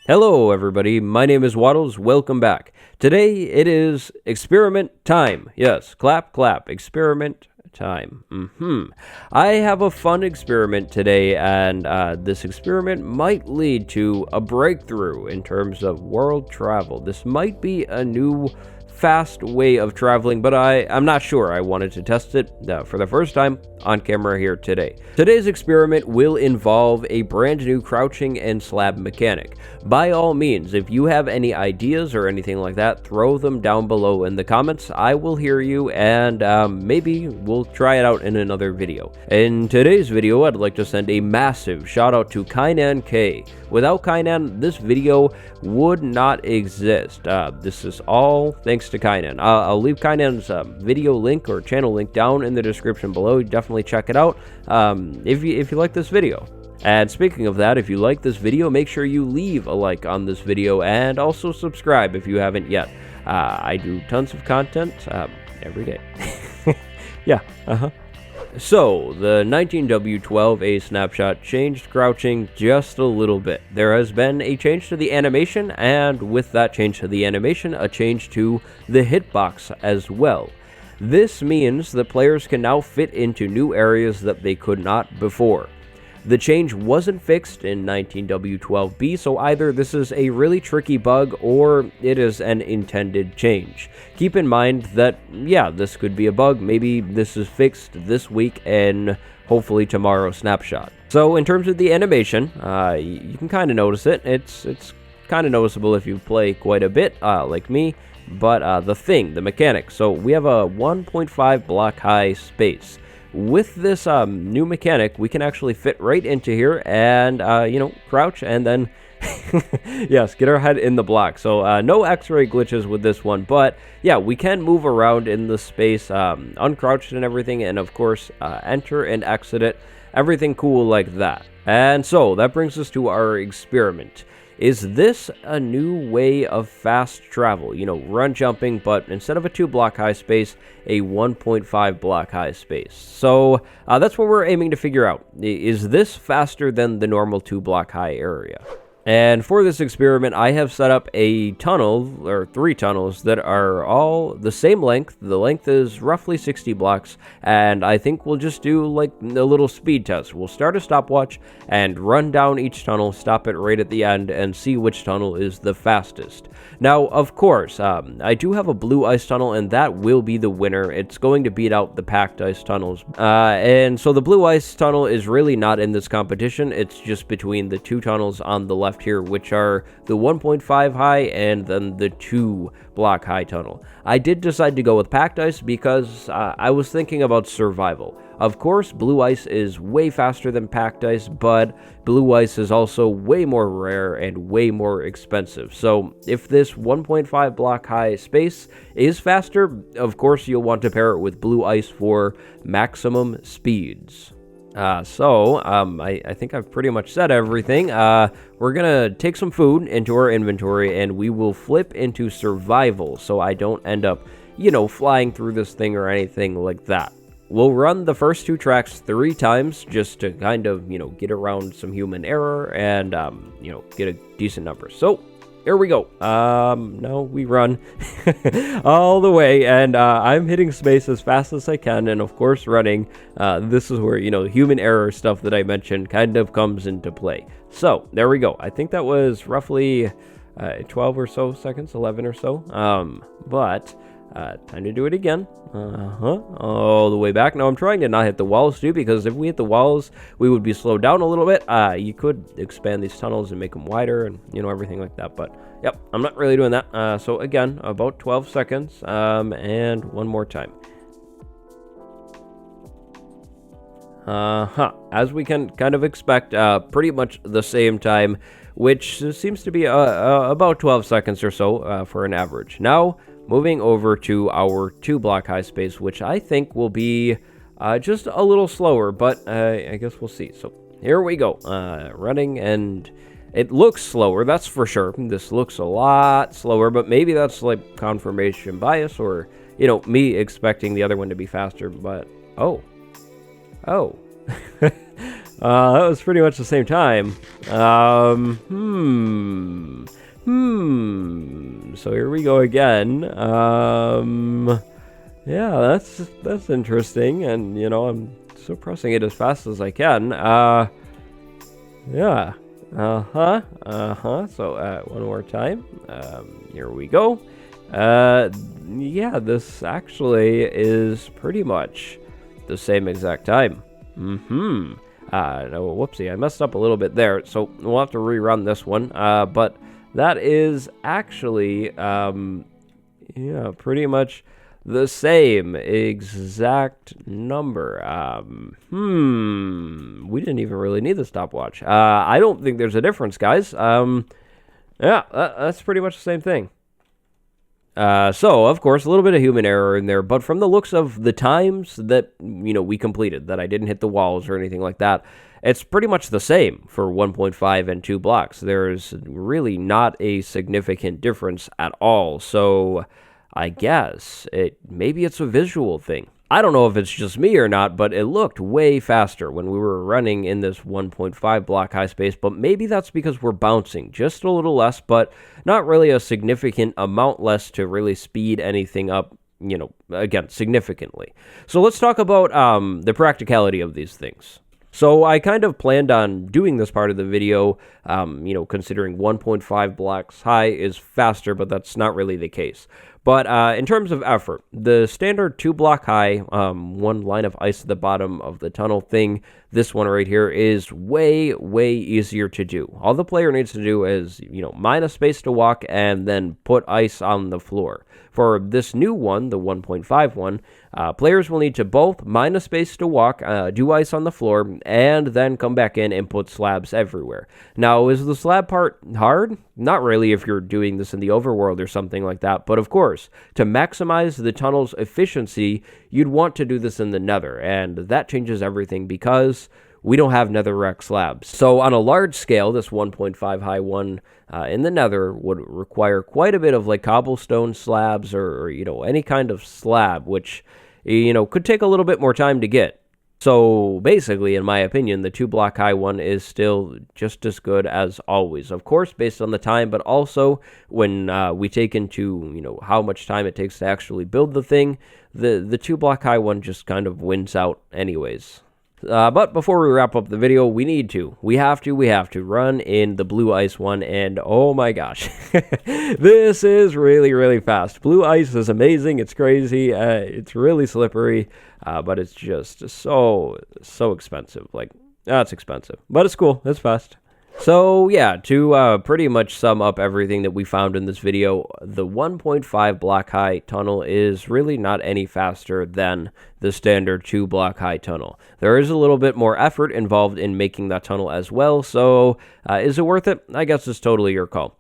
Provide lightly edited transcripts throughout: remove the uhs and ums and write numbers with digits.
Hello everybody, my name is Waddles, welcome back. Today it is experiment time. Yes, clap, clap, experiment time. I have a fun experiment today, and this experiment might lead to a breakthrough in terms of world travel. This might be a new fast way of traveling, but I'm not sure. I wanted to test it for the first time on camera here today. Today's experiment will involve a brand new crouching and slab mechanic. By all means, if you have any ideas or anything like that, throw them down below in the comments. I will hear you, and maybe we'll try it out in another video. In today's video, I'd like to send a massive shout out to Kainan K. Without Kainan, this video would not exist. This is all thanks to Kainan. I'll leave Kainan's video link or channel link down in the description below. Definitely check it out if you like this video. And speaking of that, if you like this video, make sure you leave a like on this video and also subscribe if you haven't yet. I do tons of content every day. Yeah, So, the 19W12A snapshot changed crouching just a little bit. There has been a change to the animation, and with that change to the animation, a change to the hitbox as well. This means that players can now fit into new areas that they could not before. The change wasn't fixed in 19W12B, so either this is a really tricky bug or it is an intended change. Keep in mind that, yeah, this could be a bug. Maybe this is fixed this week and hopefully tomorrow's snapshot. So in terms of the animation, you can kind of notice it. It's kind of noticeable if you play quite a bit, like me. But the mechanic. So we have a 1.5 block high space. With this new mechanic, we can actually fit right into here and, crouch and then, yes, get our head in the block. So no X-ray glitches with this one, but yeah, we can move around in the space, uncrouched and everything, and of course, enter and exit it, everything cool like that. And so that brings us to our experiment. Is this a new way of fast travel? Run jumping, but instead of a 2 block high space, a 1.5 block high space. So that's what we're aiming to figure out. Is this faster than the normal 2 block high area? And for this experiment, I have set up a tunnel, or 3 tunnels, that are all the same length. The length is roughly 60 blocks, and I think we'll just do like a little speed test. We'll start a stopwatch and run down each tunnel, stop it right at the end, and see which tunnel is the fastest. Now, of course, I do have a blue ice tunnel, and that will be the winner. It's going to beat out the packed ice tunnels. And so the blue ice tunnel is really not in this competition. It's just between the 2 tunnels on the left here, which are the 1.5 high and then the 2 block high tunnel. I did decide to go with packed ice because I was thinking about survival. Of course, blue ice is way faster than packed ice, but blue ice is also way more rare and way more expensive. So if this 1.5 block high space is faster, of course you'll want to pair it with blue ice for maximum speeds. I think I've pretty much said everything. We're gonna take some food into our inventory and we will flip into survival so I don't end up, flying through this thing or anything like that. We'll run the first 2 tracks 3 times just to kind of, get around some human error and, get a decent number. So, here we go. Now we run all the way, and I'm hitting space as fast as I can, and of course running. This is where, human error stuff that I mentioned kind of comes into play. So, there we go. I think that was roughly 12 or so seconds, 11 or so. Time to do it again. All the way back. Now I'm trying to not hit the walls too, because if we hit the walls, we would be slowed down a little bit. You could expand these tunnels and make them wider and, everything like that. But, yep, I'm not really doing that. So again, about 12 seconds, and one more time. As we can kind of expect, pretty much the same time, which seems to be about 12 seconds or so for an average. Now, moving over to our 2 block high space, which I think will be just a little slower, but I guess we'll see. So here we go, running, and it looks slower, that's for sure. This looks a lot slower, but maybe that's like confirmation bias or, me expecting the other one to be faster, but oh. That was pretty much the same time. So here we go again. Yeah, that's interesting, and you know, I'm still pressing it as fast as I can. Yeah. So, one more time. Here we go. Yeah, this actually is pretty much the same exact time. No, whoopsie, I messed up a little bit there, so we'll have to rerun this one. But that is actually, yeah, pretty much the same exact number. We didn't even really need the stopwatch. I don't think there's a difference, guys. Yeah, that's pretty much the same thing. So, of course, a little bit of human error in there, but from the looks of the times that, you know, we completed, that I didn't hit the walls or anything like that, it's pretty much the same for 1.5 and 2 blocks. There's really not a significant difference at all, so I guess maybe it's a visual thing. I don't know if it's just me or not, but it looked way faster when we were running in this 1.5 block high space, but maybe that's because we're bouncing just a little less, but not really a significant amount less to really speed anything up, you know, again, significantly. So let's talk about the practicality of these things. So I kind of planned on doing this part of the video, you know, considering 1.5 blocks high is faster, but that's not really the case. But in terms of effort, the standard 2 block high, one line of ice at the bottom of the tunnel thing, this one right here is way, way easier to do. All the player needs to do is, you know, mine a space to walk and then put ice on the floor. For this new one, the 1.5 one, players will need to both mine a space to walk, do ice on the floor, and then come back in and put slabs everywhere. Now, is the slab part hard? Not really if you're doing this in the overworld or something like that, but of course, to maximize the tunnel's efficiency, you'd want to do this in the nether, and that changes everything because we don't have netherrack slabs. So on a large scale, this 1.5 high one in the nether would require quite a bit of like cobblestone slabs or you know, any kind of slab, which, you know, could take a little bit more time to get. So basically, in my opinion, the 2 block high one is still just as good as always. Of course, based on the time, but also when we take into, you know, how much time it takes to actually build the thing, the 2 block high one just kind of wins out anyways. But before we wrap up the video, we have to run in the blue ice one, and oh my gosh, this is really, really fast. Blue ice is amazing, it's crazy, it's really slippery, but it's just so expensive. Like, it's expensive, but it's cool, it's fast. So yeah, to pretty much sum up everything that we found in this video, the 1.5 block high tunnel is really not any faster than the standard 2 block high tunnel. There is a little bit more effort involved in making that tunnel as well, so is it worth it? I guess it's totally your call.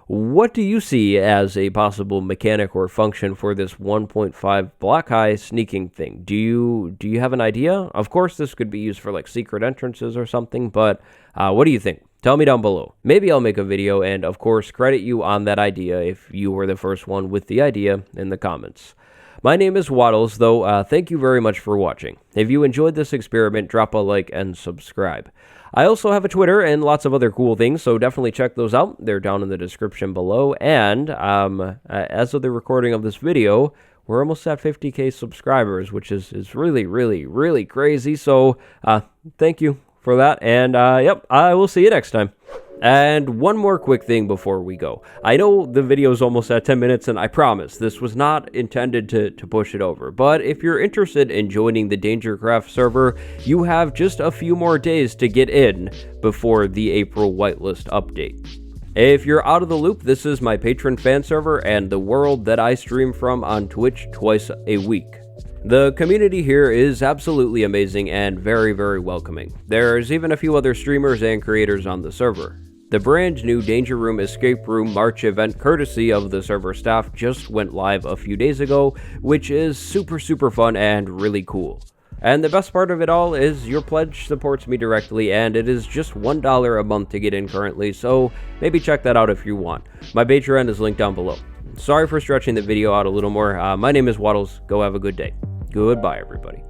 What do you see as a possible mechanic or function for this 1.5 block high sneaking thing? Do you have an idea? Of course, this could be used for like secret entrances or something, but what do you think? Tell me down below. Maybe I'll make a video and, of course, credit you on that idea if you were the first one with the idea in the comments. My name is Waddles, though. Thank you very much for watching. If you enjoyed this experiment, drop a like and subscribe. I also have a Twitter and lots of other cool things, so definitely check those out. They're down in the description below. And as of the recording of this video, we're almost at 50K subscribers, which is really, really, really crazy. So thank you for that, and yep, I will see you next time. And one more quick thing before we go. I know the video is almost at 10 minutes, and I promise this was not intended to push it over, but if you're interested in joining the Dangercraft server, you have just a few more days to get in before the April whitelist update. If you're out of the loop, this is my patron fan server and the world that I stream from on Twitch twice a week. The community here is absolutely amazing and very, very welcoming. There's even a few other streamers and creators on the server. The brand new Danger Room Escape Room March event, courtesy of the server staff, just went live a few days ago, which is super fun and really cool. And the best part of it all is your pledge supports me directly, and it is just $1 a month to get in currently, so maybe check that out if you want. My Patreon is linked down below. Sorry for stretching the video out a little more. My name is Waddles. Go have a good day. Goodbye, everybody.